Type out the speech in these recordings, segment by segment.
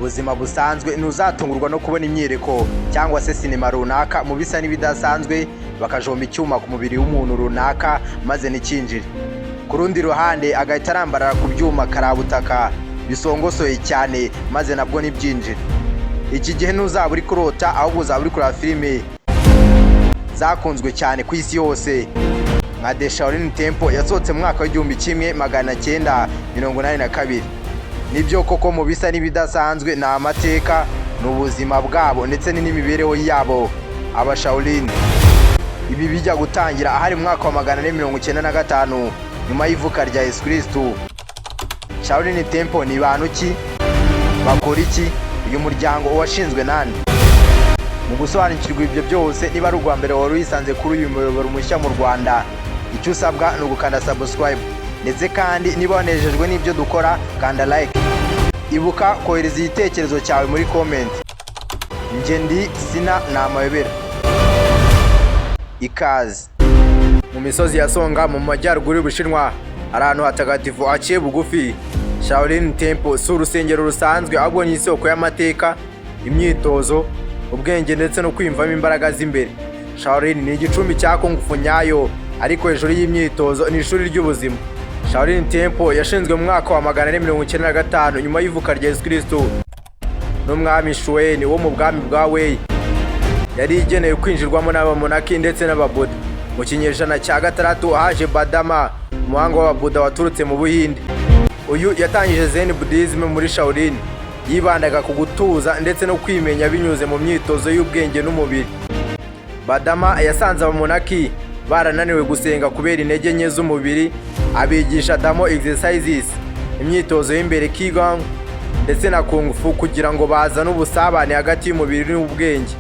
buzima busanzwe ntuzatungurwa no kubona imyireko cyangwa se sinema runaka mu bisa n'ibidasanzwe bakajomba icyuma ku mubiri w'umuntu runaka maze n'ikinjire. Ku rundi ruhande agahita arambarara ku byuma karabutaka bisongosoye cyane maze nabwo n'ibyinjire. Iki gihe ntuzaba uri kurota ahubwo uzaba uri kureba filime zakunzwe cyane ku isi yose nka The Shaolin Temple yasohotse mu mwaka w'1982. Nibyo koko mu bisa n'ibidasanzwe ni amateka n'ubuzima bwabo ndetse n'imibereho yabo aba Shaolin. Ibi bijya gutangira ahari mu mwaka wa 495 nyuma y'ivuka rya Yesu Kristo. Shaolin Temple ni bantu ki, bakora iki, uyu muryango washinzwe nande? Mu gusobanukirwa ibyo byose, niba ari urwa mbere wari wisanze kuri uyu muyoboro mushya mu Rwanda, icyo usabwa ni ugukanda subscribe, ndetse kandi niba wanejejwe n'ibyo dukora kanda like. Ibuka kohereza igitekerezo cyawe muri comment. Nje ndi Sina n'amayobera. Ikaze. Mu misozi ya Songa mu majyaruguru y'Ubushinwa, ahantu hatagatifu haciye bugufi, Shaolin Temple si urusengero rusanzwe ahubwo ni isoko y'amateka, imyitozo, ubwenge ndetse no kwiyumvamo imbaraga z'imbere. Shaolin ni igicumbi cya Kung Fu nyayo, ariko hejuru y'imyitozo ni ishuri ry'ubuzima. Shaolin Temple yashinzwe mu mwaka wa 495 nyuma y'ivuka rya Yesu Kristo n'umwami Shuwen wo mu bwami bwa Wei. Yari igenewe kwinjirwamo n'abamonaki ndetse n'ababuda. Mu kinyejana cya gatandatu haje Badama, umuhanga w'ababuda waturutse mu Buhinde. Uyu yatangije Zen Buddhism muri Shaolin, yibandaga ku gutuza ndetse no kwimenya binyuze mu myitozo y'ubwenge n'umubiri. Badama yasanze abamonaki barananiwe gusenga kubera intege nke z'umubiri, abigisha Damo exercises, imyitozo y'imbere Qigong ndetse na Kung Fu kugira ngo bazane ubusabane hagati y'umubiri n'ubwenge.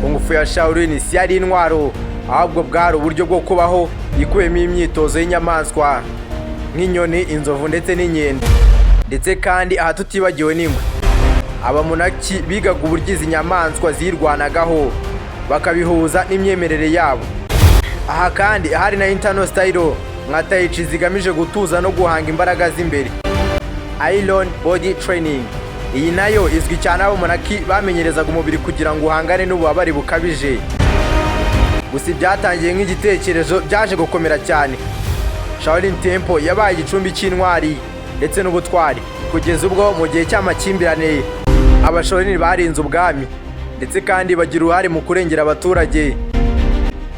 Kung Fu ya Shaolin si yari intwaro, ahubwo bwari uburyo bwo kubaho ikubiyemo imyitozo y'inyamaswa nk'inyoni, inzovu ndetse n'inkende. Ndetse kandi aha tutibagiwe n'ingwe. Abamonaki bigaga uburyo izi nyamaswa zirwanagaho bakabihuza n'imyemerere yabo. Aha kandi hari na internal style nka Tai Chi zigamije gutuza no guhanga imbaraga z'imbere, Iron Body Training. Iyi nayo izwi cyane abamonaki bamenyerezaga umubiri kugira ngo uhangane n'ububabare bukabije. Gusa byatangiye nk'igitekerezo byaje gukomera cyane. Shaolin Temple yabaye igicumbi cy'intwari ndetse n'ubutwari, kugeza ubwo mu gihe cy'amakimbirane abashaolin barinze ubwami ndetse kandi bagira uruhare mu kurengera abaturage.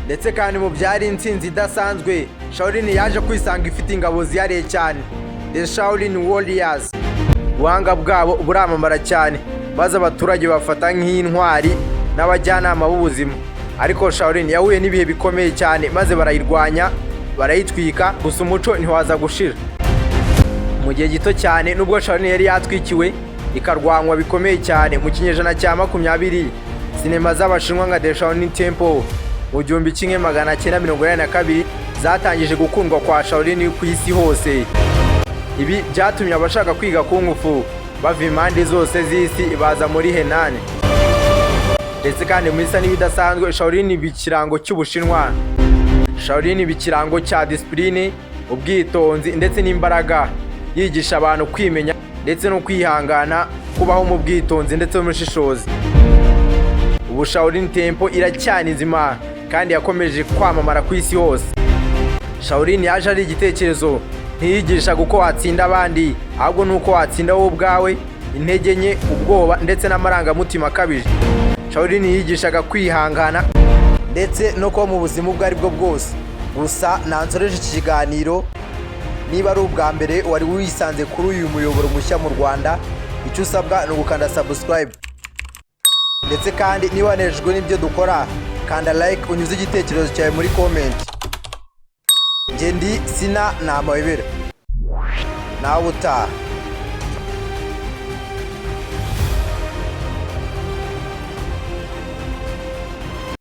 Ndetse kandi mu byari intsinzi idasanzwe, Shaolin yaje kwisanga ifite ingabo zihariye cyane, The Shaolin Warriors. Ubuhanga bwabo buramamara cyane, maze abaturage bafata nk'intwari n'abajyanama b'ubuzima. Ariko Shaolin yahuye n'ibihe bikomeye cyane maze barayirwanya, barayitwika, gusa umuco ntiwaza gushira. Mu gihe gito cyane nubwo Shaolin yari yatwikiwe ikarwanywa bikomeye cyane, mu kinyejana cya 20 sinema z'Abashinwa nka The Shaolin Temple mu 1982 zatangije gukundwa kwa Shaolin ku isi hose. Ibi byatumye abashaka kwiga Kung Fu bava impande zose z'isi baza muri Henan. Ndetse kandi mu bisa n'ibidasanzwe, Shaolin bikirango cy'Ubushinwa. Shaolin bikirango cya discipline, ubwitonzi ndetse n'imbaraga, yigisha abantu kwimenya ndetse no kwihangana, kubaho mu bwitonzi ndetse n'umushishozi. Ubu Shaolin Temple iracyani nzima kandi yakomeje kwamamara ku isi hose. Shaolin yaje ari igitekerezo, ntiyigisha uko watsinda abandi, ahubwo nuko watsinda wowe ubwawe, intege nke, ubwoba ndetse n'amarangamutima akabije. Shaolin yigishaga kwihangana ndetse no kuba mu buzima ubwo ari bwo bwose. Gusa nansoreje iki kiganiro, niba ari ubwa mbere wari wisanze kuri uyu muyoboro mushya mu Rwanda, icyo usabwa ni ugukanda subscribe. Ndetse kandi niba wanejejwe n'ibyo dukora, kanda like, unyuze igitekerezo cyawe muri comment. Nje ndi Sina n'amayobera. Nawe utaha.